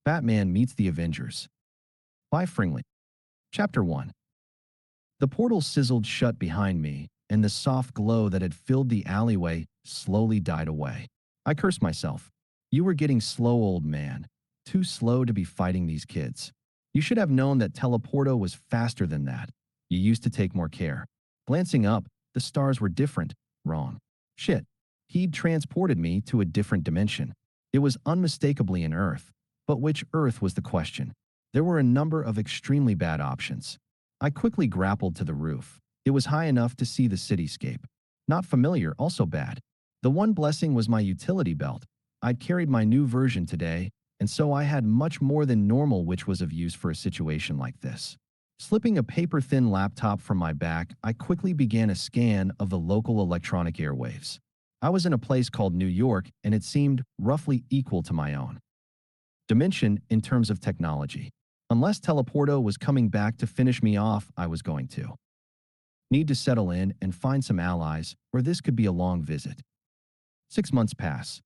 Batman Meets the Avengers by Fringly. Chapter 1. The portal sizzled shut behind me, and the soft glow that had filled the alleyway slowly died away. I cursed myself. You were getting slow, old man. Too slow to be fighting these kids. You should have known that Teleporto was faster than that. You used to take more care. Glancing up, the stars were different. Wrong. Shit. He'd transported me to a different dimension. It was unmistakably an Earth. But which Earth was the question? There were a number of extremely bad options. I quickly grappled to the roof. It was high enough to see the cityscape. Not familiar, also bad. The one blessing was my utility belt. I'd carried my new version today, and so I had much more than normal, which was of use for a situation like this. Slipping a paper-thin laptop from my back, I quickly began a scan of the local electronic airwaves. I was in a place called New York, and it seemed roughly equal to my own dimension in terms of technology. Unless Teleporto was coming back to finish me off, I was going to need to settle in and find some allies, or this could be a long visit. 6 months pass.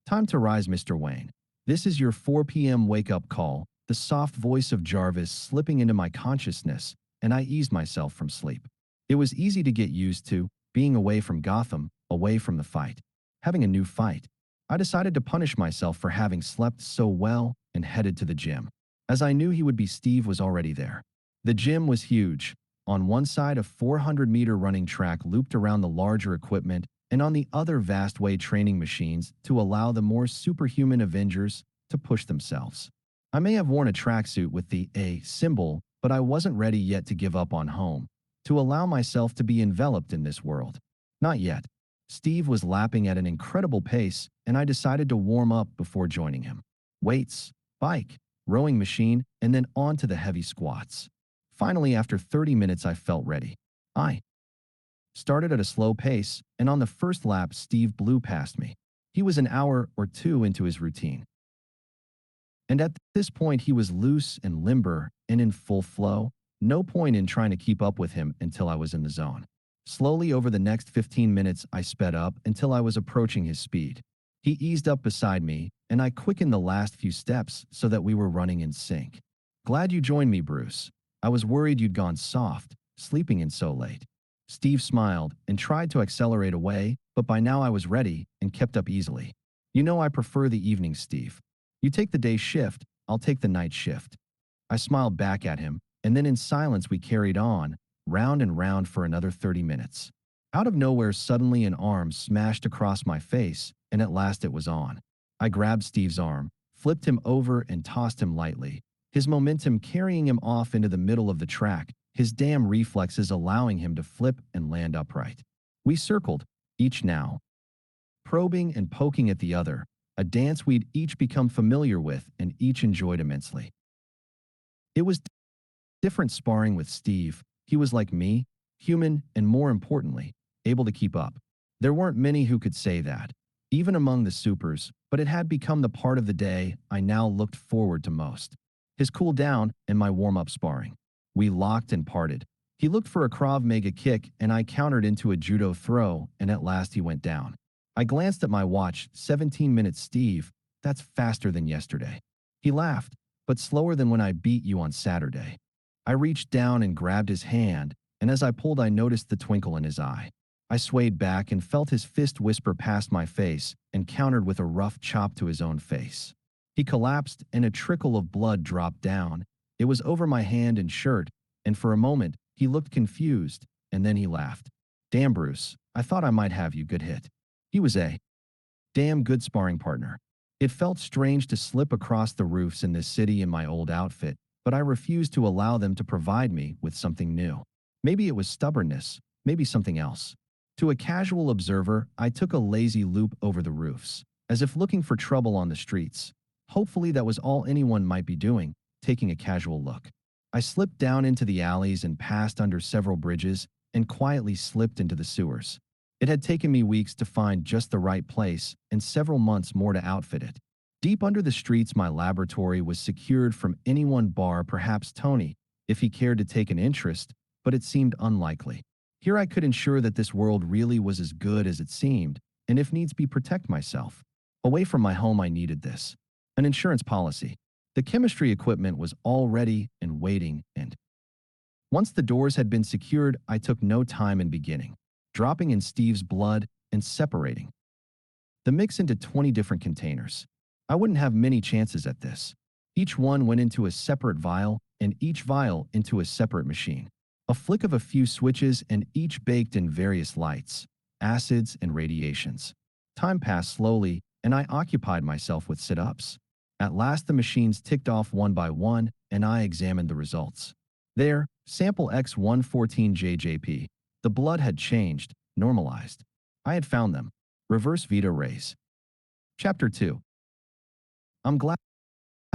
Time to rise, Mr. Wayne. This is your 4 p.m. wake-up call, the soft voice of Jarvis slipping into my consciousness, and I eased myself from sleep. It was easy to get used to, being away from Gotham, away from the fight. Having a new fight. I decided to punish myself for having slept so well and headed to the gym. As I knew he would be, Steve was already there. The gym was huge. On one side, a 400-meter running track looped around the larger equipment, and on the other, vast weight training machines to allow the more superhuman Avengers to push themselves. I may have worn a tracksuit with the A symbol, but I wasn't ready yet to give up on home, to allow myself to be enveloped in this world. Not yet. Steve was lapping at an incredible pace, and I decided to warm up before joining him. Weights, bike, rowing machine, and then on to the heavy squats. Finally, after 30 minutes, I felt ready. I started at a slow pace, and on the first lap, Steve blew past me. He was an hour or two into his routine. And at this point, he was loose and limber and in full flow. No point in trying to keep up with him until I was in the zone. Slowly over the next 15 minutes, I sped up until I was approaching his speed. He eased up beside me, and I quickened the last few steps so that we were running in sync. Glad you joined me, Bruce. I was worried you'd gone soft, sleeping in so late. Steve smiled and tried to accelerate away, but by now I was ready and kept up easily. You know I prefer the evening, Steve. You take the day shift, I'll take the night shift. I smiled back at him, and then in silence we carried on, round and round for another 30 minutes. Out of nowhere, suddenly an arm smashed across my face, and at last it was on. I grabbed Steve's arm, flipped him over and tossed him lightly, his momentum carrying him off into the middle of the track, his damn reflexes allowing him to flip and land upright. We circled, each now probing and poking at the other, a dance we'd each become familiar with and each enjoyed immensely. It was different sparring with Steve. He was like me, human, and more importantly, able to keep up. There weren't many who could say that, even among the supers, but it had become the part of the day I now looked forward to most. His cool down and my warm-up sparring. We locked and parted. He looked for a Krav Maga kick, and I countered into a judo throw, and at last he went down. I glanced at my watch, 17 minutes, Steve. That's faster than yesterday. He laughed, but slower than when I beat you on Saturday. I reached down and grabbed his hand, and as I pulled, I noticed the twinkle in his eye. I swayed back and felt his fist whisper past my face and countered with a rough chop to his own face. He collapsed, and a trickle of blood dropped down. It was over my hand and shirt, and for a moment, he looked confused, and then he laughed. Damn, Bruce, I thought I might have you. Good hit. He was a damn good sparring partner. It felt strange to slip across the roofs in this city in my old outfit, but I refused to allow them to provide me with something new. Maybe it was stubbornness, maybe something else. To a casual observer, I took a lazy loop over the roofs, as if looking for trouble on the streets. Hopefully that was all anyone might be doing, taking a casual look. I slipped down into the alleys and passed under several bridges and quietly slipped into the sewers. It had taken me weeks to find just the right place and several months more to outfit it. Deep under the streets, my laboratory was secured from anyone bar perhaps Tony, if he cared to take an interest, but it seemed unlikely. Here I could ensure that this world really was as good as it seemed, and if needs be, protect myself. Away from my home, I needed this. an insurance policy. The chemistry equipment was all ready and waiting, and once the doors had been secured, I took no time in beginning, dropping in Steve's blood and separating the mix into 20 different containers. I wouldn't have many chances at this. Each one went into a separate vial, and each vial into a separate machine. A flick of a few switches, and each baked in various lights, acids, and radiations. Time passed slowly, and I occupied myself with sit-ups. At last the machines ticked off one by one, and I examined the results. There, sample X114JJP. The blood had changed, normalized. I had found them. Reverse Vita rays. Chapter 2. I'm glad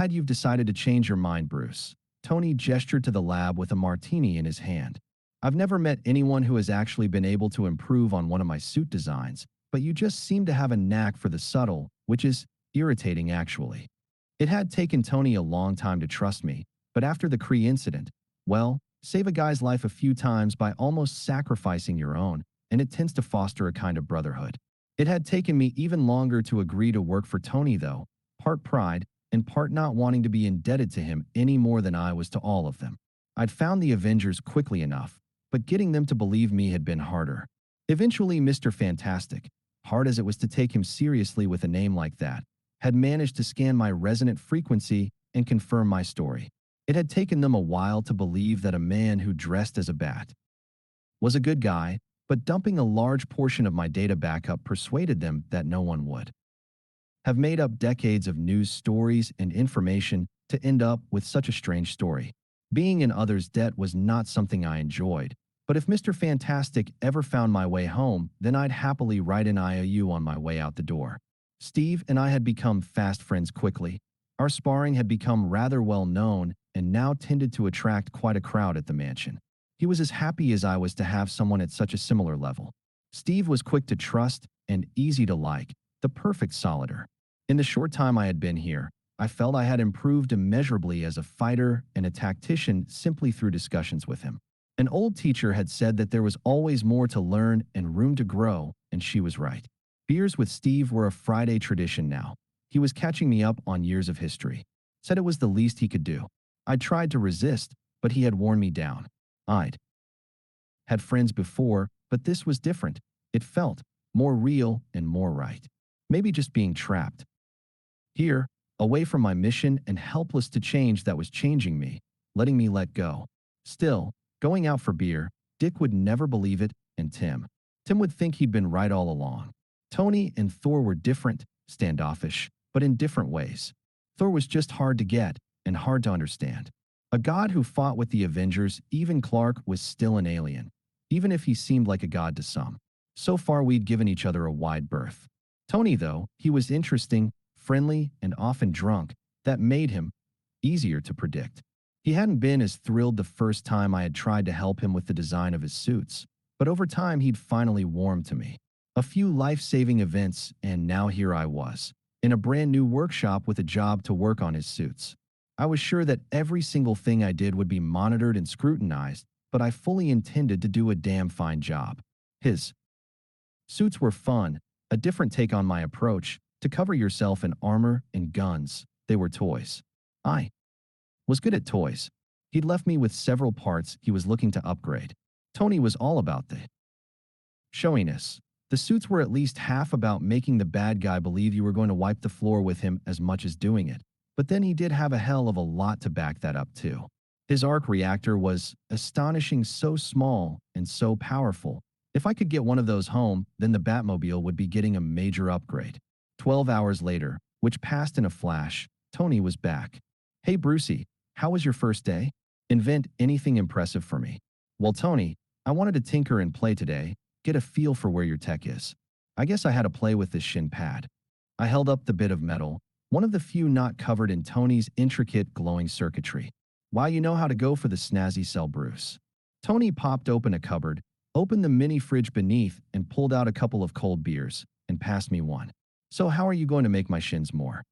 you've decided to change your mind, Bruce. Tony gestured to the lab with a martini in his hand. I've never met anyone who has actually been able to improve on one of my suit designs, but you just seem to have a knack for the subtle, which is irritating actually. It had taken Tony a long time to trust me, but after the Kree incident, well, save a guy's life a few times by almost sacrificing your own, and it tends to foster a kind of brotherhood. It had taken me even longer to agree to work for Tony though, part pride and part not wanting to be indebted to him any more than I was to all of them. I'd found the Avengers quickly enough, but getting them to believe me had been harder. Eventually, Mr. Fantastic, hard as it was to take him seriously with a name like that, had managed to scan my resonant frequency and confirm my story. It had taken them a while to believe that a man who dressed as a bat was a good guy, but dumping a large portion of my data backup persuaded them that no one would have made up decades of news stories and information to end up with such a strange story. Being in others' debt was not something I enjoyed, but if Mr. Fantastic ever found my way home, then I'd happily write an IOU on my way out the door. Steve and I had become fast friends quickly. Our sparring had become rather well known and now tended to attract quite a crowd at the mansion. He was as happy as I was to have someone at such a similar level. Steve was quick to trust and easy to like, the perfect solider. In the short time I had been here, I felt I had improved immeasurably as a fighter and a tactician simply through discussions with him. An old teacher had said that there was always more to learn and room to grow, and she was right. Beers with Steve were a Friday tradition now. He was catching me up on years of history. Said it was the least he could do. I tried to resist, but he had worn me down. I'd had friends before, but this was different. It felt more real and more right. Maybe just being trapped here, away from my mission and helpless to change that was changing me, letting me let go. Still, going out for beer, Dick would never believe it, and Tim. Tim would think he'd been right all along. Tony and Thor were different, standoffish, but in different ways. Thor was just hard to get and hard to understand. A god who fought with the Avengers, even Clark was still an alien, even if he seemed like a god to some. So far we'd given each other a wide berth. Tony, though, he was interesting, friendly, and often drunk. That made him easier to predict. He hadn't been as thrilled the first time I had tried to help him with the design of his suits, but over time he'd finally warmed to me. A few life-saving events, and now here I was, in a brand new workshop with a job to work on his suits. I was sure that every single thing I did would be monitored and scrutinized, but I fully intended to do a damn fine job. His suits were fun, a different take on my approach, to cover yourself in armor and guns. They were toys. I was good at toys. He'd left me with several parts he was looking to upgrade. Tony was all about the showiness. The suits were at least half about making the bad guy believe you were going to wipe the floor with him as much as doing it. But then he did have a hell of a lot to back that up too. His arc reactor was astonishing, so small and so powerful. If I could get one of those home, then the Batmobile would be getting a major upgrade. 12 hours later, which passed in a flash, Tony was back. Hey Brucey, how was your first day? Invent anything impressive for me. Well Tony, I wanted to tinker and play today, get a feel for where your tech is. I guess I had to play with this shin pad. I held up the bit of metal, one of the few not covered in Tony's intricate glowing circuitry. Wow, you know how to go for the snazzy cell, Bruce. Tony popped open a cupboard, opened the mini fridge beneath, and pulled out a couple of cold beers, and passed me one. So how are you going to make my shins more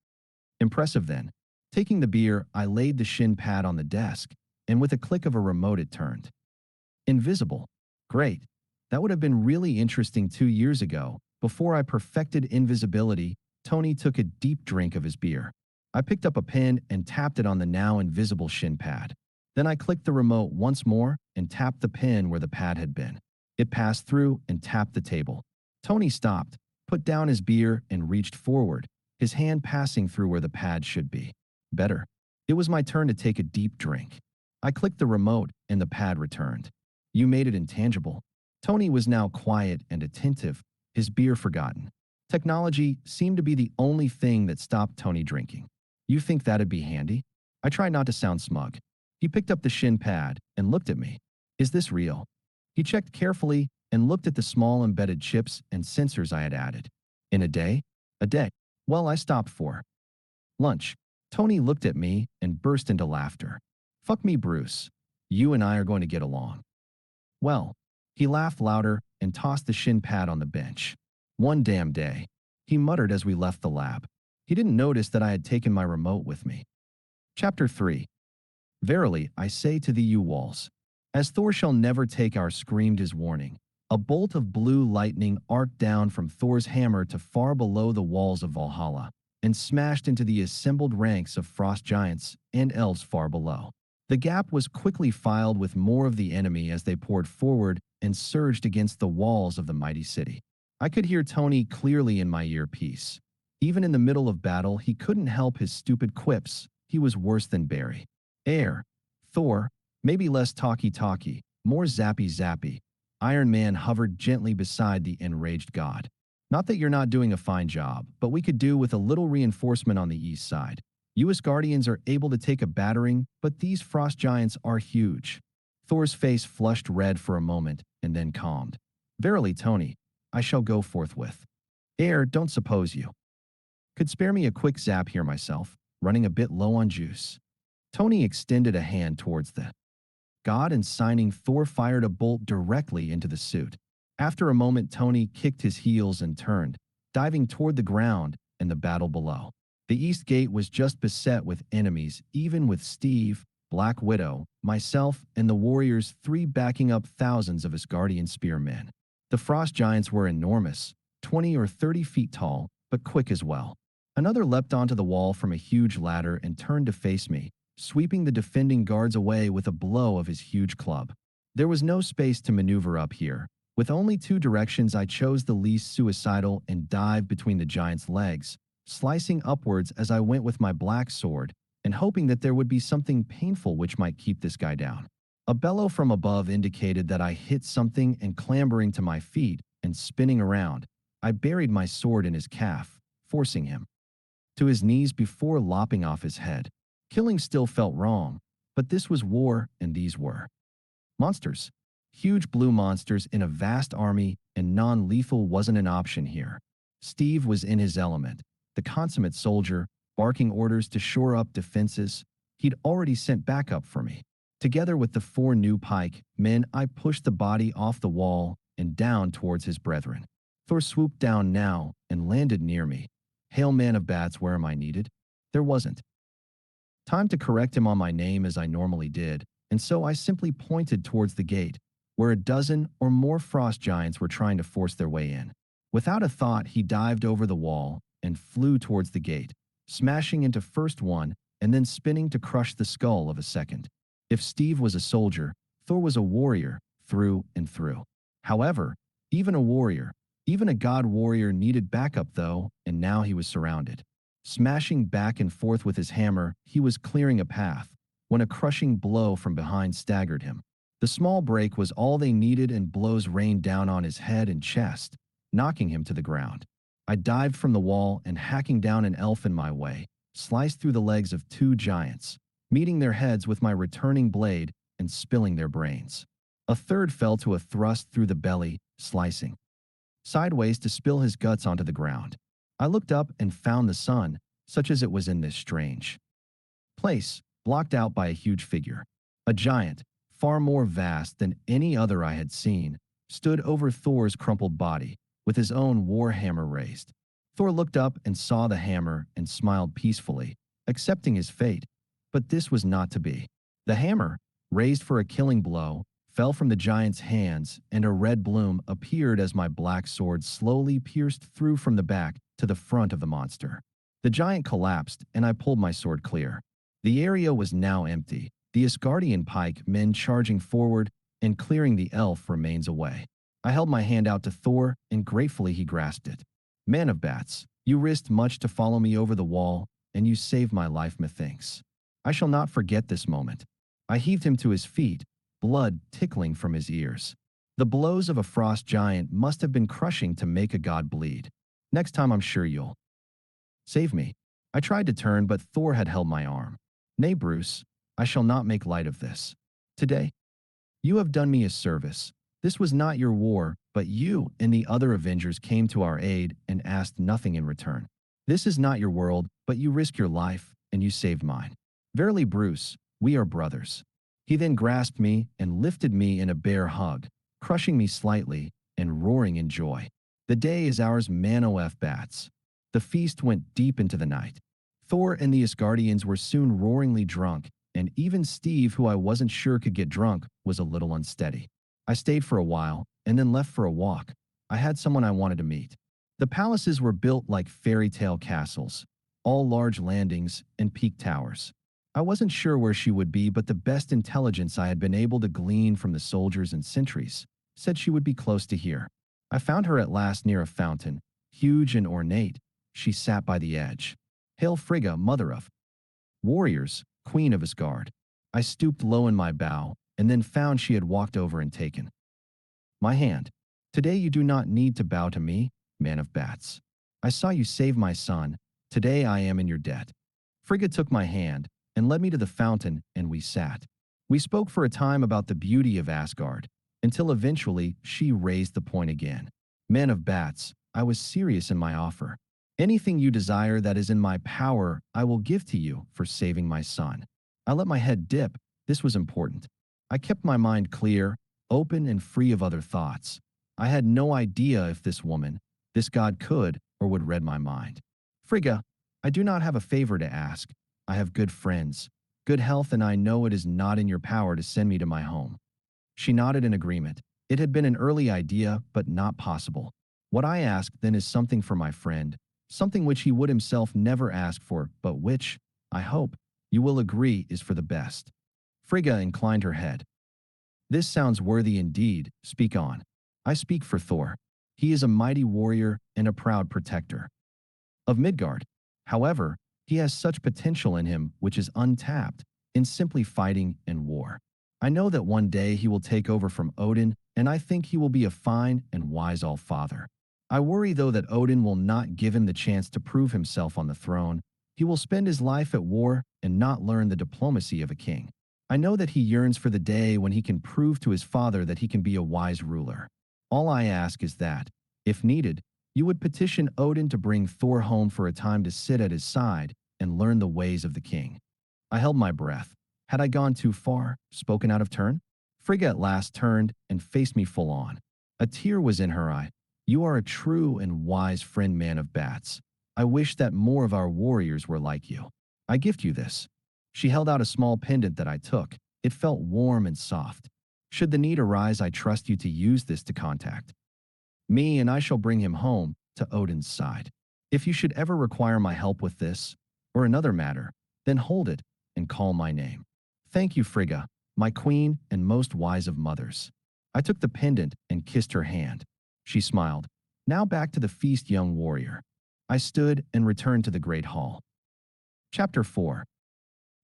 impressive then? Taking the beer, I laid the shin pad on the desk, and with a click of a remote it turned invisible. Great. That would have been really interesting 2 years ago. Before I perfected invisibility, Tony took a deep drink of his beer. I picked up a pin and tapped it on the now invisible shin pad. Then I clicked the remote once more and tapped the pin where the pad had been. It passed through and tapped the table. Tony stopped, put down his beer, and reached forward, his hand passing through where the pad should be. Better. It was my turn to take a deep drink. I clicked the remote and the pad returned. You made it intangible. Tony was now quiet and attentive, his beer forgotten. Technology seemed to be the only thing that stopped Tony drinking. You think that'd be handy? I tried not to sound smug. He picked up the shin pad and looked at me. Is this real? He checked carefully and looked at the small embedded chips and sensors I had added. In a day? A day. Well, I stopped for lunch. Tony looked at me and burst into laughter. Fuck me, Bruce. You and I are going to get along. Well, he laughed louder and tossed the shin pad on the bench. One damn day, he muttered as we left the lab. He didn't notice that I had taken my remote with me. Chapter 3. Verily, I say to thee, you walls, as Thor shall never take our screamed his warning. A bolt of blue lightning arced down from Thor's hammer to far below the walls of Valhalla, and smashed into the assembled ranks of frost giants and elves far below. The gap was quickly filled with more of the enemy as they poured forward and surged against the walls of the mighty city. I could hear Tony clearly in my earpiece. Even in the middle of battle, he couldn't help his stupid quips. He was worse than Barry. Air. Thor. Maybe less talky-talky, more zappy-zappy. Iron Man hovered gently beside the enraged god. Not that you're not doing a fine job, but we could do with a little reinforcement on the east side. US Guardians are able to take a battering, but these frost giants are huge. Thor's face flushed red for a moment and then calmed. Verily, Tony, I shall go forthwith. Air, don't suppose you could spare me a quick zap here myself, running a bit low on juice. Tony extended a hand towards the god and signing Thor fired a bolt directly into the suit. After a moment, Tony kicked his heels and turned, diving toward the ground and the battle below. The east gate was just beset with enemies, even with Steve, Black Widow, myself, and the warriors, three backing up thousands of Asgardian spearmen. The frost giants were enormous, 20 or 30 feet tall, but quick as well. Another leapt onto the wall from a huge ladder and turned to face me, sweeping the defending guards away with a blow of his huge club. There was no space to maneuver up here. With only two directions, I chose the least suicidal and dived between the giant's legs, slicing upwards as I went with my black sword, and hoping that there would be something painful which might keep this guy down. A bellow from above indicated that I hit something, and clambering to my feet and spinning around, I buried my sword in his calf, forcing him to his knees before lopping off his head. Killing still felt wrong, but this was war and these were monsters. Huge blue monsters in a vast army, and non-lethal wasn't an option here. Steve was in his element, the consummate soldier, barking orders to shore up defenses. He'd already sent backup for me. Together with the four new pike men, I pushed the body off the wall and down towards his brethren. Thor swooped down now and landed near me. Hail, man of bats, where am I needed? There wasn't time to correct him on my name as I normally did, and so I simply pointed towards the gate, where a dozen or more frost giants were trying to force their way in. Without a thought, he dived over the wall and flew towards the gate, smashing into first one and then spinning to crush the skull of a second. If Steve was a soldier, Thor was a warrior through and through. However, even a warrior, even a god warrior needed backup though, and now he was surrounded. Smashing back and forth with his hammer, he was clearing a path, when a crushing blow from behind staggered him. The small break was all they needed, and blows rained down on his head and chest, knocking him to the ground. I dived from the wall and, hacking down an elf in my way, sliced through the legs of two giants, meeting their heads with my returning blade and spilling their brains. A third fell to a thrust through the belly, slicing sideways to spill his guts onto the ground. I looked up and found the sun, such as it was in this strange place, blocked out by a huge figure. A giant, far more vast than any other I had seen, stood over Thor's crumpled body, with his own war hammer raised. Thor looked up and saw the hammer and smiled peacefully, accepting his fate, but this was not to be. The hammer, raised for a killing blow, fell from the giant's hands, and a red bloom appeared as my black sword slowly pierced through from the back to the front of the monster. The giant collapsed, and I pulled my sword clear. The area was now empty, the Asgardian pike men charging forward, and clearing the elf remains away. I held my hand out to Thor, and gratefully he grasped it. Man of bats, you risked much to follow me over the wall, and you saved my life, methinks. I shall not forget this moment. I heaved him to his feet, blood tickling from his ears. The blows of a frost giant must have been crushing to make a god bleed. Next time I'm sure you'll save me. I tried to turn, but Thor had held my arm. Nay, Bruce, I shall not make light of this. Today, you have done me a service. This was not your war, but you and the other Avengers came to our aid and asked nothing in return. This is not your world, but you risked your life, and you saved mine. Verily, Bruce, we are brothers. He then grasped me and lifted me in a bear hug, crushing me slightly and roaring in joy. The day is ours, man of bats. The feast went deep into the night. Thor and the Asgardians were soon roaringly drunk, and even Steve, who I wasn't sure could get drunk, was a little unsteady. I stayed for a while, and then left for a walk. I had someone I wanted to meet. The palaces were built like fairy tale castles, all large landings and peak towers. I wasn't sure where she would be, but the best intelligence I had been able to glean from the soldiers and sentries said she would be close to here. I found her at last near a fountain, huge and ornate. She sat by the edge. Hail Frigga, mother of warriors, queen of Asgard. I stooped low in my bow, and then found she had walked over and taken my hand. Today you do not need to bow to me, man of bats. I saw you save my son. Today I am in your debt. Frigga took my hand and led me to the fountain, and we sat. We spoke for a time about the beauty of Asgard, until eventually she raised the point again. Man of bats, I was serious in my offer. Anything you desire that is in my power, I will give to you for saving my son. I let my head dip. This was important. I kept my mind clear, open, and free of other thoughts. I had no idea if this woman, this god could or would read my mind. Frigga, I do not have a favor to ask. I have good friends, good health, and I know it is not in your power to send me to my home. She nodded in agreement. It had been an early idea, but not possible. What I ask then is something for my friend, something which he would himself never ask for, but which, I hope, you will agree is for the best. Frigga inclined her head. This sounds worthy indeed. Speak on. I speak for Thor. He is a mighty warrior and a proud protector of Midgard. However, he has such potential in him which is untapped in simply fighting and war. I know that one day he will take over from Odin, and I think he will be a fine and wise all-father. I worry, though, that Odin will not give him the chance to prove himself on the throne. He will spend his life at war and not learn the diplomacy of a king. I know that he yearns for the day when he can prove to his father that he can be a wise ruler. All I ask is that, if needed, you would petition Odin to bring Thor home for a time to sit at his side and learn the ways of the king. I held my breath. Had I gone too far, spoken out of turn? Frigga at last turned and faced me full on. A tear was in her eye. You are a true and wise friend, man of bats. I wish that more of our warriors were like you. I gift you this. She held out a small pendant that I took. It felt warm and soft. Should the need arise, I trust you to use this to contact me, and I shall bring him home to Odin's side. If you should ever require my help with this or another matter, then hold it and call my name. Thank you, Frigga, my queen and most wise of mothers. I took the pendant and kissed her hand. She smiled. Now back to the feast, young warrior. I stood and returned to the great hall. Chapter 4.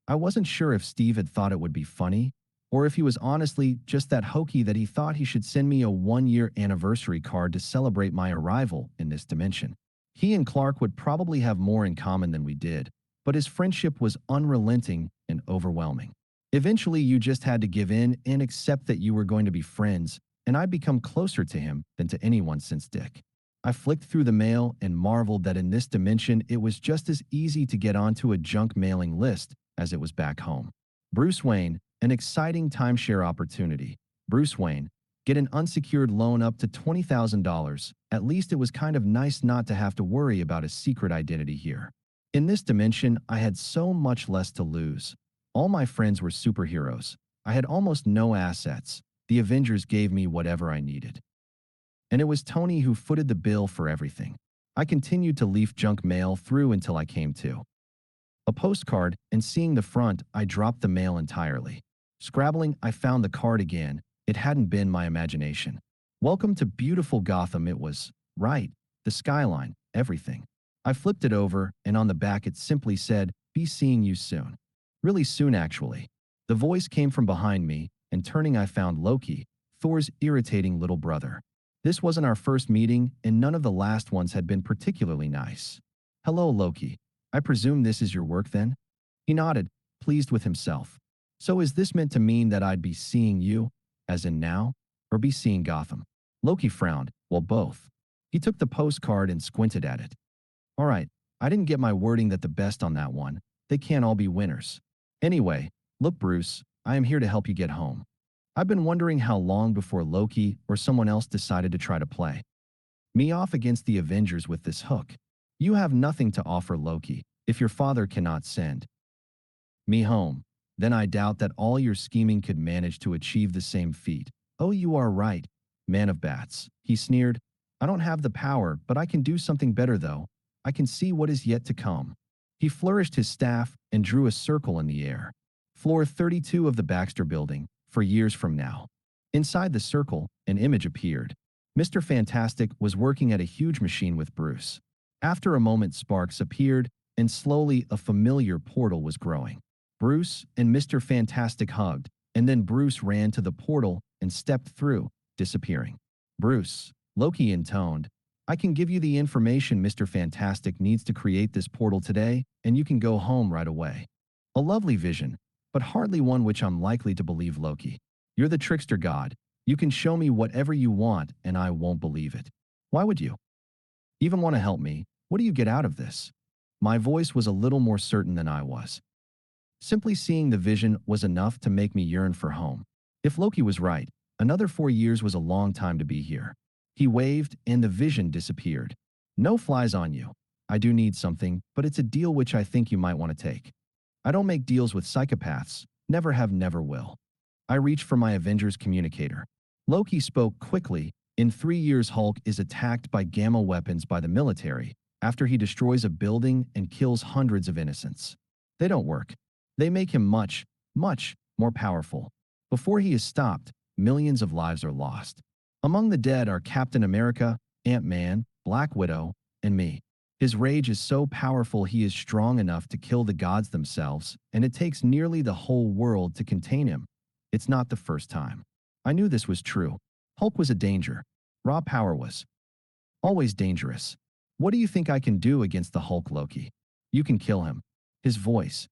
I wasn't sure if Steve had thought it would be funny, or if he was honestly just that hokey that he thought he should send me a one-year anniversary card to celebrate my arrival in this dimension. He and Clark would probably have more in common than we did, but his friendship was unrelenting and overwhelming. Eventually, you just had to give in and accept that you were going to be friends, and I'd become closer to him than to anyone since Dick. I flicked through the mail and marveled that in this dimension it was just as easy to get onto a junk mailing list as it was back home. Bruce Wayne, an exciting timeshare opportunity. Bruce Wayne, get an unsecured loan up to $20,000. At least it was kind of nice not to have to worry about a secret identity here. In this dimension, I had so much less to lose. All my friends were superheroes. I had almost no assets. The Avengers gave me whatever I needed. And it was Tony who footed the bill for everything. I continued to leaf junk mail through until I came to a postcard, and seeing the front, I dropped the mail entirely. Scrabbling, I found the card again. It hadn't been my imagination. Welcome to beautiful Gotham, it was. Right. The skyline, everything. I flipped it over, and on the back it simply said, "Be seeing you soon." Really soon, actually. The voice came from behind me, and turning I found Loki, Thor's irritating little brother. This wasn't our first meeting, and none of the last ones had been particularly nice. "Hello, Loki. I presume this is your work then?" He nodded, pleased with himself. "So is this meant to mean that I'd be seeing you, as in now, or be seeing Gotham?" Loki frowned. "Well, both." He took the postcard and squinted at it. "All right, I didn't get my wording that the best on that one. They can't all be winners. Anyway, look, Bruce, I am here to help you get home." I've been wondering how long before Loki or someone else decided to try to play me off against the Avengers with this hook. You have nothing to offer, Loki, if your father cannot send me home. Then I doubt that all your scheming could manage to achieve the same feat. "Oh, you are right, man of bats," he sneered. "I don't have the power, but I can do something better, though. I can see what is yet to come." He flourished his staff and drew a circle in the air. "Floor 32 of the Baxter Building, for years from now." Inside the circle, an image appeared. Mr. Fantastic was working at a huge machine with Bruce. After a moment, sparks appeared, and slowly a familiar portal was growing. Bruce and Mr. Fantastic hugged, and then Bruce ran to the portal and stepped through, disappearing. "Bruce," Loki intoned, "I can give you the information Mr. Fantastic needs to create this portal today, and you can go home right away." A lovely vision, but hardly one which I'm likely to believe, Loki. You're the trickster god. You can show me whatever you want, and I won't believe it. Why would you even want to help me? What do you get out of this? My voice was a little more certain than I was. Simply seeing the vision was enough to make me yearn for home. If Loki was right, another 4 years was a long time to be here. He waved, and the vision disappeared. "No flies on you. I do need something, but it's a deal which I think you might want to take. I don't make deals with psychopaths. Never have, never will." I reached for my Avengers communicator. Loki spoke quickly. In 3 years, Hulk is attacked by gamma weapons by the military after he destroys a building and kills hundreds of innocents. They don't work. They make him much, much more powerful. Before he is stopped, millions of lives are lost. Among the dead are Captain America, Ant-Man, Black Widow, and me. His rage is so powerful he is strong enough to kill the gods themselves, and it takes nearly the whole world to contain him. It's not the first time. I knew this was true. Hulk was a danger. Raw power was always dangerous. What do you think I can do against the Hulk, Loki? You can kill him. His voice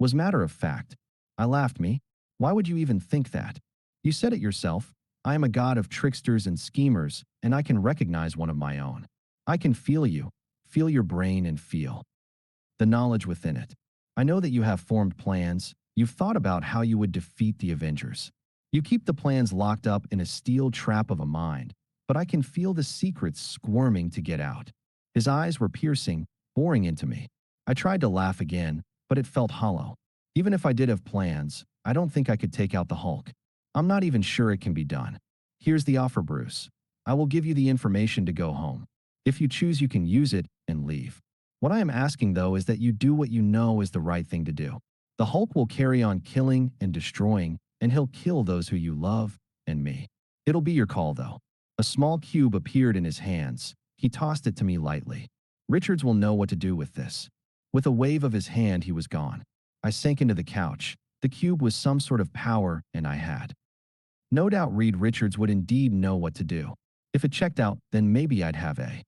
was matter of fact. I laughed. "Me? Why would you even think that? You said it yourself. I am a god of tricksters and schemers, and I can recognize one of my own. I can feel you, feel your brain, and feel the knowledge within it. I know that you have formed plans. You've thought about how you would defeat the Avengers. You keep the plans locked up in a steel trap of a mind, but I can feel the secrets squirming to get out." His eyes were piercing, boring into me. I tried to laugh again, but it felt hollow. "Even if I did have plans, I don't think I could take out the Hulk. I'm not even sure it can be done. Here's the offer, Bruce. I will give you the information to go home. If you choose, you can use it and leave. What I am asking, though, is that you do what you know is the right thing to do. The Hulk will carry on killing and destroying, and he'll kill those who you love and me. It'll be your call, though." A small cube appeared in his hands. He tossed it to me lightly. "Richards will know what to do with this." With a wave of his hand, he was gone. I sank into the couch. The cube was some sort of power, and I had no doubt Reed Richards would indeed know what to do. If it checked out, then maybe I'd have a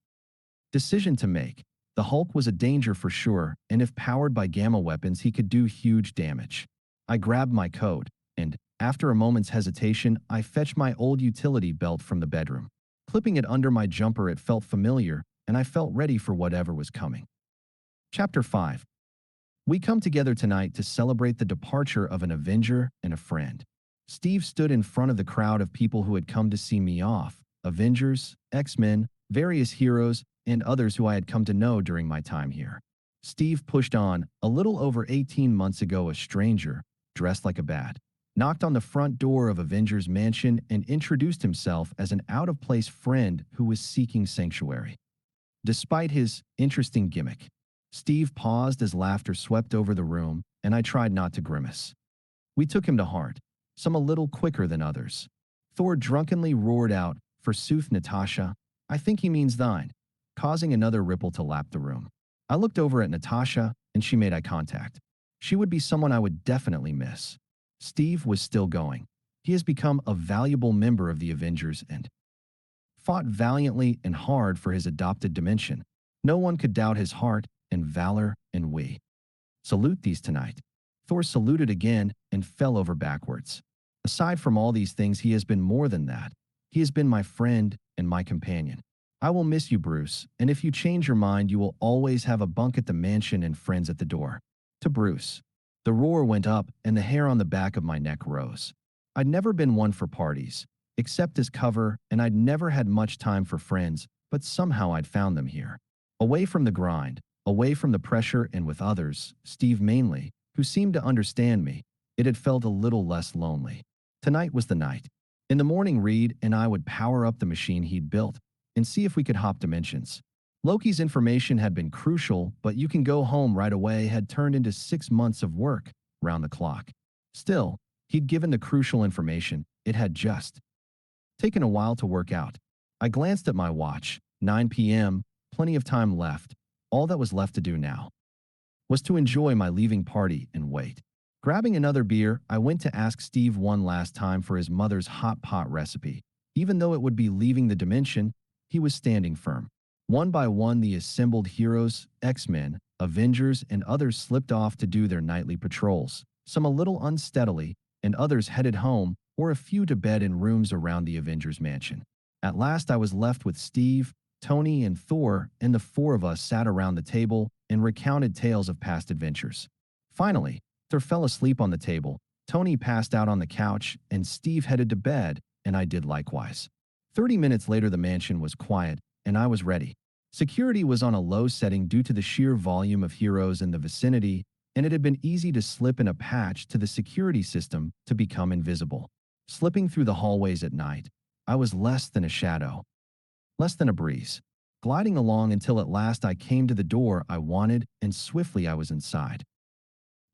decision to make. The Hulk was a danger for sure, and if powered by gamma weapons, he could do huge damage. I grabbed my coat, and, after a moment's hesitation, I fetched my old utility belt from the bedroom. Clipping it under my jumper, it felt familiar, and I felt ready for whatever was coming. Chapter 5. We come together tonight to celebrate the departure of an Avenger and a friend. Steve stood in front of the crowd of people who had come to see me off: Avengers, X-Men, various heroes, and others who I had come to know during my time here. Steve pushed on. A little over 18 months ago, a stranger, dressed like a bat, knocked on the front door of Avengers Mansion and introduced himself as an out-of-place friend who was seeking sanctuary. Despite his interesting gimmick, Steve paused as laughter swept over the room, and I tried not to grimace. We took him to heart, some a little quicker than others. Thor drunkenly roared out, "Forsooth, Natasha, I think he means thine," causing another ripple to lap the room. I looked over at Natasha, and she made eye contact. She would be someone I would definitely miss. Steve was still going. He has become a valuable member of the Avengers and fought valiantly and hard for his adopted dimension. No one could doubt his heart and valor, and we salute these tonight. Thor saluted again and fell over backwards. Aside from all these things, he has been more than that. He has been my friend and my companion. I will miss you, Bruce, and if you change your mind, you will always have a bunk at the mansion and friends at the door. To Bruce. The roar went up and the hair on the back of my neck rose. I'd never been one for parties, except as cover, and I'd never had much time for friends, but somehow I'd found them here. Away from the grind, away from the pressure, and with others, Steve mainly, who seemed to understand me, it had felt a little less lonely. Tonight was the night. In the morning, Reed and I would power up the machine he'd built and see if we could hop dimensions. Loki's information had been crucial, but "you can go home right away" had turned into 6 months of work, round the clock. Still, he'd given the crucial information. It had just taken a while to work out. I glanced at my watch. 9 p.m., plenty of time left. All that was left to do now was to enjoy my leaving party and wait. Grabbing another beer, I went to ask Steve one last time for his mother's hot pot recipe. Even though it would be leaving the dimension, he was standing firm. One by one, the assembled heroes, X-Men, Avengers, and others slipped off to do their nightly patrols, some a little unsteadily, and others headed home, or a few to bed in rooms around the Avengers mansion. At last I was left with Steve, Tony, and Thor, and the four of us sat around the table and recounted tales of past adventures. Finally, Thor fell asleep on the table, Tony passed out on the couch, and Steve headed to bed, and I did likewise. 30 minutes later, the mansion was quiet, and I was ready. Security was on a low setting due to the sheer volume of heroes in the vicinity, and it had been easy to slip in a patch to the security system to become invisible. Slipping through the hallways at night, I was less than a shadow, less than a breeze, gliding along until at last I came to the door I wanted, and swiftly I was inside.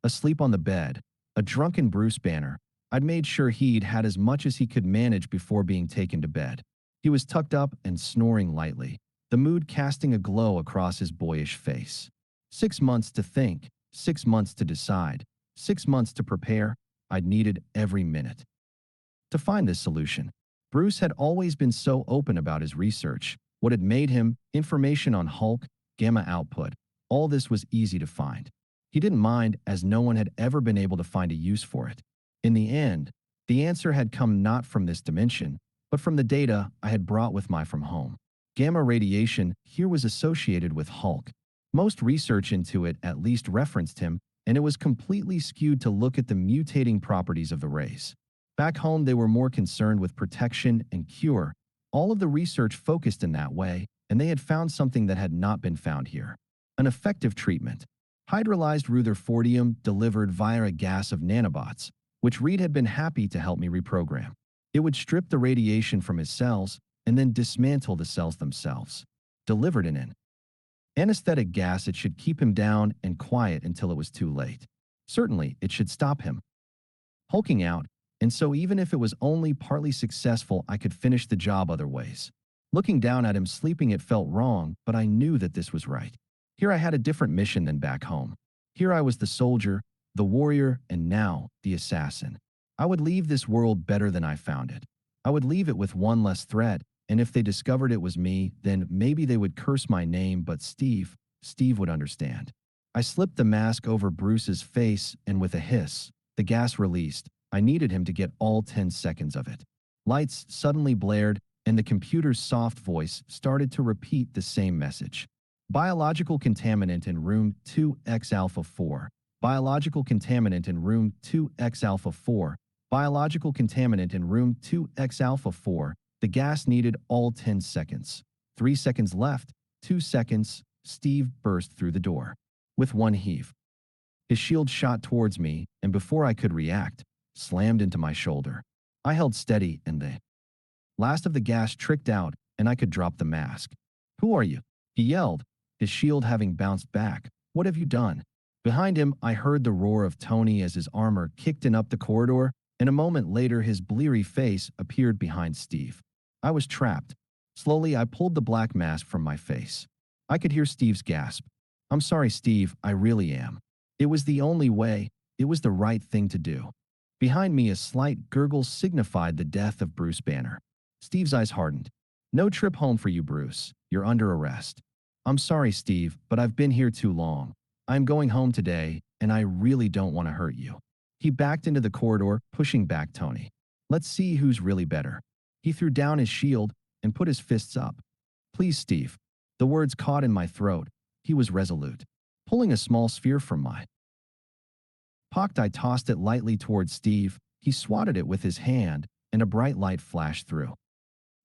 Asleep on the bed, a drunken Bruce Banner, I'd made sure he'd had as much as he could manage before being taken to bed. He was tucked up and snoring lightly, the mood casting a glow across his boyish face. 6 months to think, 6 months to decide, 6 months to prepare. I'd needed every minute to find this solution. Bruce had always been so open about his research, what had made him, information on Hulk, gamma output. All this was easy to find. He didn't mind, as no one had ever been able to find a use for it. In the end, the answer had come not from this dimension, but from the data I had brought with me from home. Gamma radiation here was associated with Hulk. Most research into it at least referenced him, and it was completely skewed to look at the mutating properties of the race. Back home, they were more concerned with protection and cure. All of the research focused in that way, and they had found something that had not been found here. An effective treatment. Hydrolyzed Rutherfordium delivered via a gas of nanobots, which Reed had been happy to help me reprogram. It would strip the radiation from his cells and then dismantle the cells themselves. Delivered in an anesthetic gas, it should keep him down and quiet until it was too late. Certainly, it should stop him hulking out, and so even if it was only partly successful, I could finish the job other ways. Looking down at him sleeping, it felt wrong, but I knew that this was right. Here I had a different mission than back home. Here I was the soldier, the warrior, and now the assassin. I would leave this world better than I found it. I would leave it with one less threat, and if they discovered it was me, then maybe they would curse my name, but Steve would understand. I slipped the mask over Bruce's face, and with a hiss, the gas released. I needed him to get all 10 seconds of it. Lights suddenly blared, and the computer's soft voice started to repeat the same message. Biological contaminant in room 2X Alpha 4. Biological contaminant in room 2X Alpha 4. Biological contaminant in room 2X Alpha 4. The gas needed all 10 seconds. 3 seconds left. 2 seconds. Steve burst through the door. With one heave, his shield shot towards me, and before I could react, slammed into my shoulder. I held steady, and the last of the gas tricked out, and I could drop the mask. "Who are you?" he yelled, his shield having bounced back. What have you done? Behind him, I heard the roar of Tony as his armor kicked in up the corridor, and a moment later his bleary face appeared behind Steve. I was trapped. Slowly, I pulled the black mask from my face. I could hear Steve's gasp. I'm sorry, Steve, I really am. It was the only way. It was the right thing to do. Behind me, a slight gurgle signified the death of Bruce Banner. Steve's eyes hardened. No trip home for you, Bruce. You're under arrest. I'm sorry, Steve, but I've been here too long. I'm going home today, and I really don't want to hurt you. He backed into the corridor, pushing back Tony. Let's see who's really better. He threw down his shield and put his fists up. Please, Steve. The words caught in my throat. He was resolute. Pulling a small sphere from my pocket, I tossed it lightly towards Steve. He swatted it with his hand, and a bright light flashed through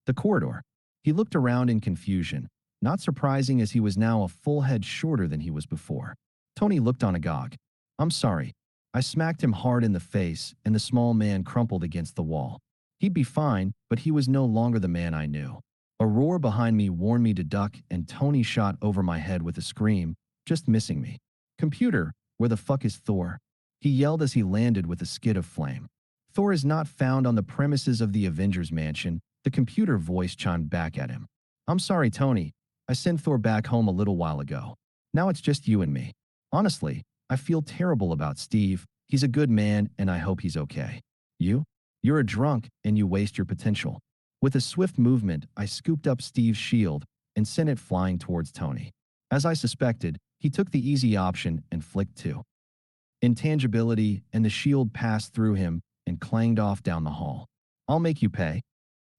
the corridor. He looked around in confusion, not surprising as he was now a full head shorter than he was before. Tony looked on agog. I'm sorry. I smacked him hard in the face, and the small man crumpled against the wall. He'd be fine, but he was no longer the man I knew. A roar behind me warned me to duck, and Tony shot over my head with a scream, just missing me. Computer, where the fuck is Thor? He yelled as he landed with a skid of flame. Thor is not found on the premises of the Avengers mansion, the computer voice chimed back at him. I'm sorry, Tony. I sent Thor back home a little while ago. Now it's just you and me. Honestly, I feel terrible about Steve. He's a good man, and I hope he's okay. You? You're a drunk, and you waste your potential. With a swift movement, I scooped up Steve's shield and sent it flying towards Tony. As I suspected, he took the easy option and flicked two. Intangibility, and the shield passed through him and clanged off down the hall. I'll make you pay.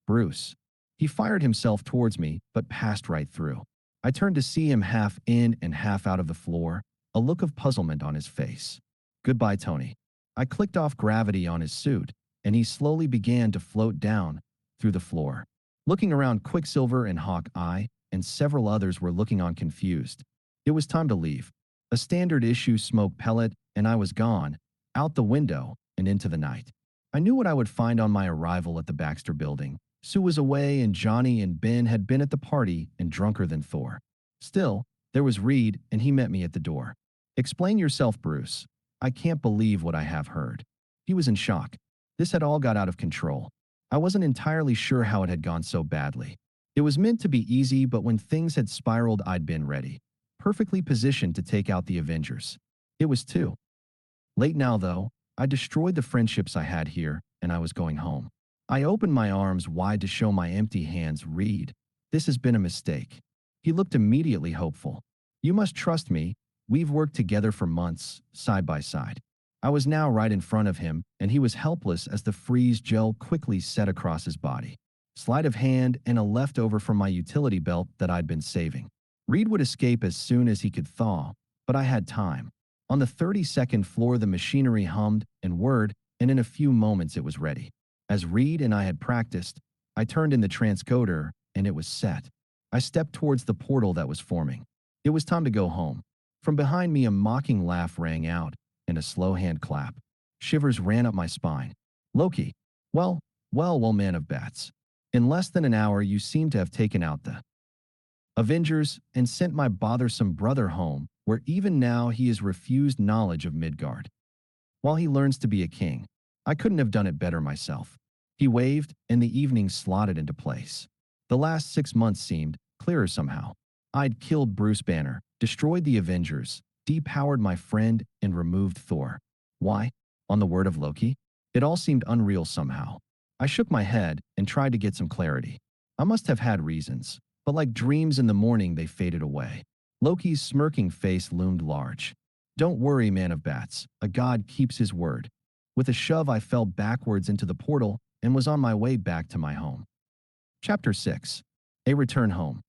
Bruce. He fired himself towards me, but passed right through. I turned to see him half in and half out of the floor, a look of puzzlement on his face. Goodbye, Tony. I clicked off gravity on his suit, and he slowly began to float down through the floor. Looking around, Quicksilver and Hawkeye and several others were looking on confused. It was time to leave. A standard issue smoke pellet, and I was gone, out the window and into the night. I knew what I would find on my arrival at the Baxter building. Sue was away, and Johnny and Ben had been at the party and drunker than Thor. Still, there was Reed, and he met me at the door. Explain yourself, Bruce. I can't believe what I have heard. He was in shock. This had all got out of control. I wasn't entirely sure how it had gone so badly. It was meant to be easy, but when things had spiraled, I'd been ready. Perfectly positioned to take out the Avengers. It was too late now, though. I destroyed the friendships I had here, and I was going home. I opened my arms wide to show my empty hands. Reed, this has been a mistake. He looked immediately hopeful. You must trust me. We've worked together for months, side by side. I was now right in front of him, and he was helpless as the freeze gel quickly set across his body. Sleight of hand and a leftover from my utility belt that I'd been saving. Reed would escape as soon as he could thaw, but I had time. On the 32nd floor, the machinery hummed and whirred, and in a few moments it was ready. As Reed and I had practiced, I turned in the transcoder, and it was set. I stepped towards the portal that was forming. It was time to go home. From behind me, a mocking laugh rang out, and a slow hand clap. Shivers ran up my spine. Loki. Well, man of bats. In less than an hour, you seem to have taken out the Avengers and sent my bothersome brother home, where even now he is refused knowledge of Midgard. While he learns to be a king, I couldn't have done it better myself. He waved, and the evening slotted into place. The last 6 months seemed clearer somehow. I'd killed Bruce Banner, destroyed the Avengers, depowered my friend, and removed Thor. Why? On the word of Loki? It all seemed unreal somehow. I shook my head and tried to get some clarity. I must have had reasons, but like dreams in the morning, they faded away. Loki's smirking face loomed large. Don't worry, man of bats. A god keeps his word. With a shove, I fell backwards into the portal and was on my way back to my home. Chapter 6. A Return Home.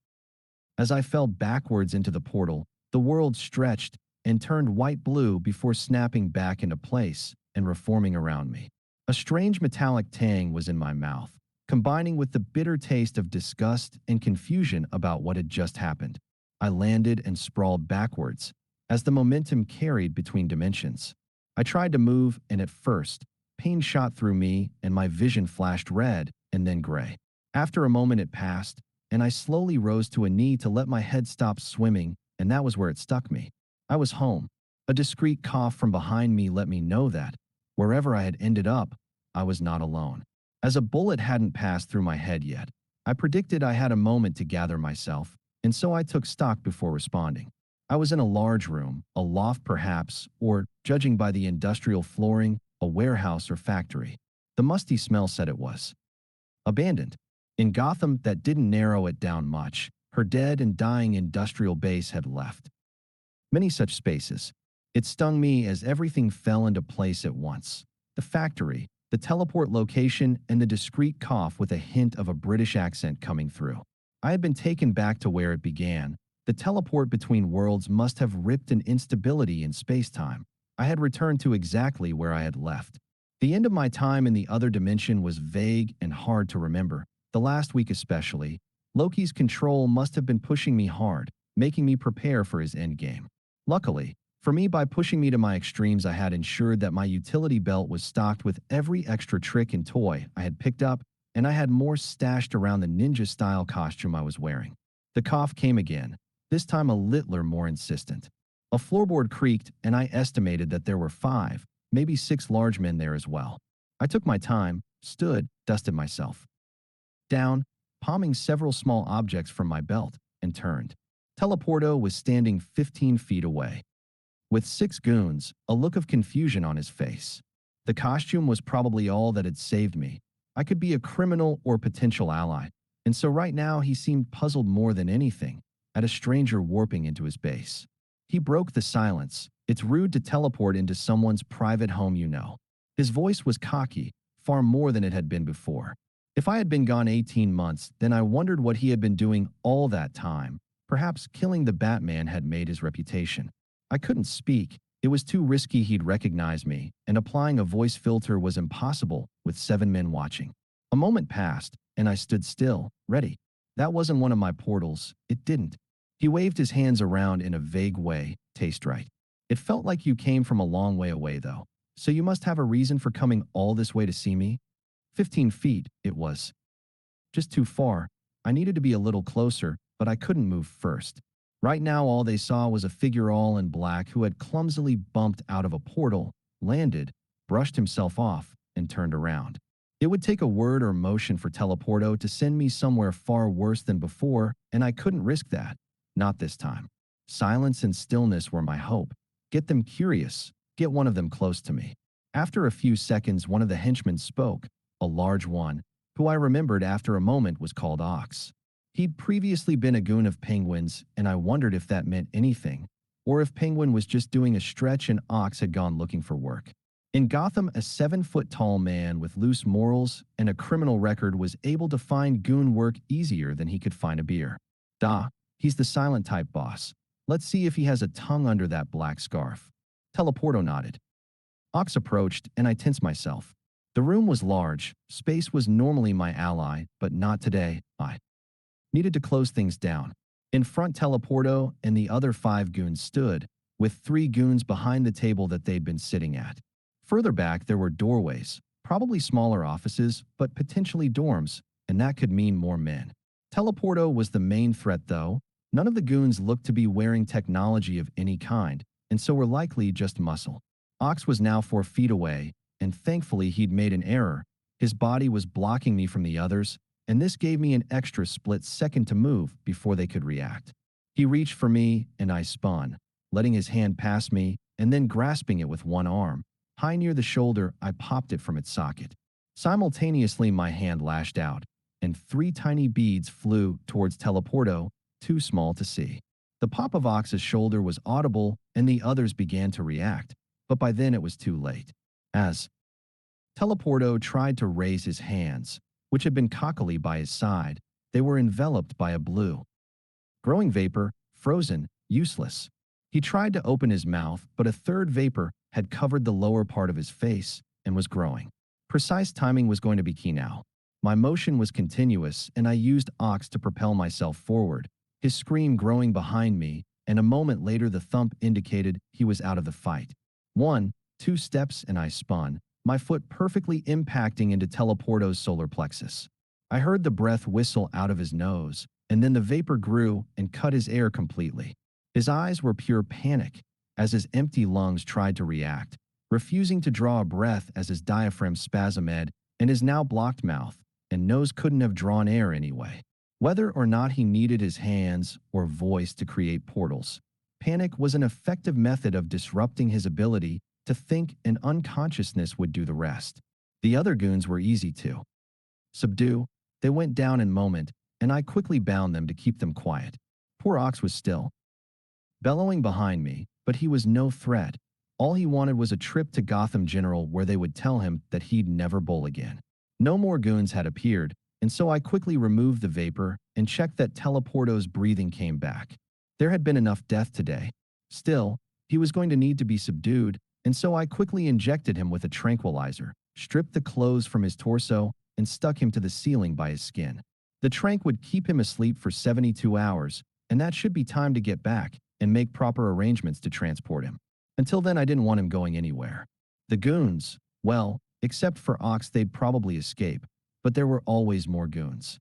As I fell backwards into the portal, the world stretched and turned white-blue before snapping back into place and reforming around me. A strange metallic tang was in my mouth, combining with the bitter taste of disgust and confusion about what had just happened. I landed and sprawled backwards as the momentum carried between dimensions. I tried to move, and at first, pain shot through me and my vision flashed red and then gray. After a moment it passed, and I slowly rose to a knee to let my head stop swimming, and that was where it stuck me. I was home. A discreet cough from behind me let me know that, wherever I had ended up, I was not alone. As a bullet hadn't passed through my head yet, I predicted I had a moment to gather myself, and so I took stock before responding. I was in a large room, a loft perhaps, or, judging by the industrial flooring, a warehouse or factory. The musty smell said it was. Abandoned. In Gotham, that didn't narrow it down much. Her dead and dying industrial base had left many such spaces. It stung me as everything fell into place at once. The factory, the teleport location, and the discreet cough with a hint of a British accent coming through. I had been taken back to where it began. The teleport between worlds must have ripped an instability in space-time. I had returned to exactly where I had left. The end of my time in the other dimension was vague and hard to remember. The last week especially, Loki's control must have been pushing me hard, making me prepare for his endgame. Luckily, for me, by pushing me to my extremes, I had ensured that my utility belt was stocked with every extra trick and toy I had picked up, and I had more stashed around the ninja-style costume I was wearing. The cough came again, this time a littler more insistent. A floorboard creaked, and I estimated that there were 5, maybe 6 large men there as well. I took my time, stood, dusted myself down, palming several small objects from my belt, and turned. Teleporto was standing 15 feet away, with 6 goons, a look of confusion on his face. The costume was probably all that had saved me. I could be a criminal or potential ally, and so right now he seemed puzzled more than anything at a stranger warping into his base. He broke the silence. It's rude to teleport into someone's private home, you know. His voice was cocky, far more than it had been before. If I had been gone 18 months, then I wondered what he had been doing all that time. Perhaps killing the Batman had made his reputation. I couldn't speak. It was too risky he'd recognize me, and applying a voice filter was impossible with 7 men watching. A moment passed, and I stood still, ready. That wasn't one of my portals. It didn't. He waved his hands around in a vague way. Taste right. It felt like you came from a long way away, though. So you must have a reason for coming all this way to see me? 15 feet, it was. Just too far. I needed to be a little closer, but I couldn't move first. Right now, all they saw was a figure all in black who had clumsily bumped out of a portal, landed, brushed himself off, and turned around. It would take a word or motion for Teleporto to send me somewhere far worse than before, and I couldn't risk that. Not this time. Silence and stillness were my hope. Get them curious. Get one of them close to me. After a few seconds, one of the henchmen spoke, a large one, who I remembered after a moment was called Ox. He'd previously been a goon of Penguin's, and I wondered if that meant anything, or if Penguin was just doing a stretch and Ox had gone looking for work. In Gotham, a 7-foot-tall man with loose morals and a criminal record was able to find goon work easier than he could find a beer. He's the silent type boss. Let's see if he has a tongue under that black scarf. Teleporto nodded. Ox approached, and I tensed myself. The room was large. Space was normally my ally, but not today. I needed to close things down. In front, Teleporto and the other 5 goons stood, with 3 goons behind the table that they'd been sitting at. Further back, there were doorways, probably smaller offices, but potentially dorms, and that could mean more men. Teleporto was the main threat, though. None of the goons looked to be wearing technology of any kind, and so were likely just muscle. Ox was now 4 feet away, and thankfully he'd made an error. His body was blocking me from the others, and this gave me an extra split second to move before they could react. He reached for me, and I spun, letting his hand pass me, and then grasping it with one arm. High near the shoulder, I popped it from its socket. Simultaneously, my hand lashed out, and 3 tiny beads flew towards Teleporto, too small to see. The pop of Ox's shoulder was audible, and the others began to react, but by then it was too late. As Teleporto tried to raise his hands, which had been cockily by his side, they were enveloped by a blue growing vapor, frozen, useless. He tried to open his mouth, but a third vapor had covered the lower part of his face and was growing. Precise timing was going to be key now. My motion was continuous, and I used Ox to propel myself forward, his scream growing behind me, and a moment later the thump indicated he was out of the fight. 1, 2 steps, and I spun, my foot perfectly impacting into Teleporto's solar plexus. I heard the breath whistle out of his nose, and then the vapor grew and cut his air completely. His eyes were pure panic as his empty lungs tried to react, refusing to draw a breath as his diaphragm spasmed and his now blocked mouth and nose couldn't have drawn air anyway. Whether or not he needed his hands or voice to create portals, panic was an effective method of disrupting his ability to think, and unconsciousness would do the rest. The other goons were easy to subdue. They went down in a moment, and I quickly bound them to keep them quiet. Poor Ox was still bellowing behind me, but he was no threat. All he wanted was a trip to Gotham General where they would tell him that he'd never bowl again. No more goons had appeared, and so I quickly removed the vapor and checked that Teleporto's breathing came back. There had been enough death today. Still, he was going to need to be subdued, and so I quickly injected him with a tranquilizer, stripped the clothes from his torso, and stuck him to the ceiling by his skin. The tranq would keep him asleep for 72 hours, and that should be time to get back and make proper arrangements to transport him. Until then, I didn't want him going anywhere. The goons, well, except for Ox, they'd probably escape, but there were always more goons.